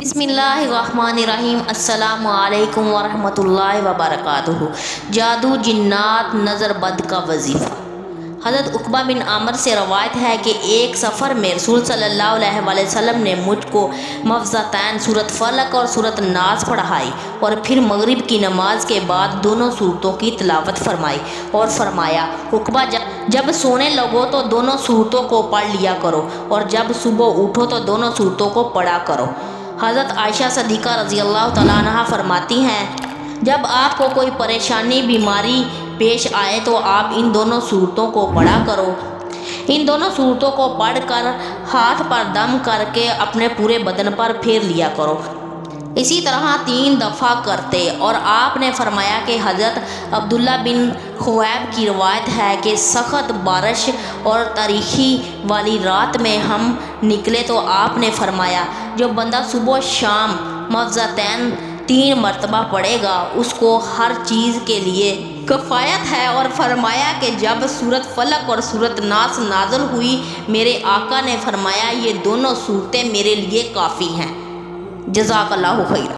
بسم اللہ الرحمن الرحیم۔ السلام علیکم ورحمۃ اللہ وبرکاتہ۔ جادو، جنات، نظر بد کا وظیفہ۔ حضرت عقبہ بن عامر سے روایت ہے کہ ایک سفر میں رسول صلی اللہ علیہ وآلہ وسلم نے مجھ کو معوذتین سورۃ فلق اور سورۃ ناس پڑھائی اور پھر مغرب کی نماز کے بعد دونوں صورتوں کی تلاوت فرمائی اور فرمایا، عقبہ جب سونے لگو تو دونوں صورتوں کو پڑھ لیا کرو اور جب صبح اٹھو تو دونوں صورتوں کو پڑھا کرو۔ حضرت عائشہ صدیقہ رضی اللہ تعالیٰ عنہا فرماتی ہیں، جب آپ کو کوئی پریشانی بیماری پیش آئے تو آپ ان دونوں صورتوں کو پڑھا کرو۔ ان دونوں صورتوں کو پڑھ کر ہاتھ پر دم کر کے اپنے پورے بدن پر پھیر لیا کرو۔ اسی طرح 3 دفعہ کرتے۔ اور آپ نے فرمایا کہ حضرت عبداللہ بن خویب کی روایت ہے کہ سخت بارش اور تاریکی والی رات میں ہم نکلے تو آپ نے فرمایا، جو بندہ صبح و شام معوذتین 3 مرتبہ پڑھے گا اس کو ہر چیز کے لیے کفایت ہے، اور فرمایا کہ جب سورۃ فلق اور سورۃ ناس نازل ہوئی میرے آقا نے فرمایا، یہ دونوں صورتیں میرے لیے کافی ہیں۔ جزاک اللہ خیر۔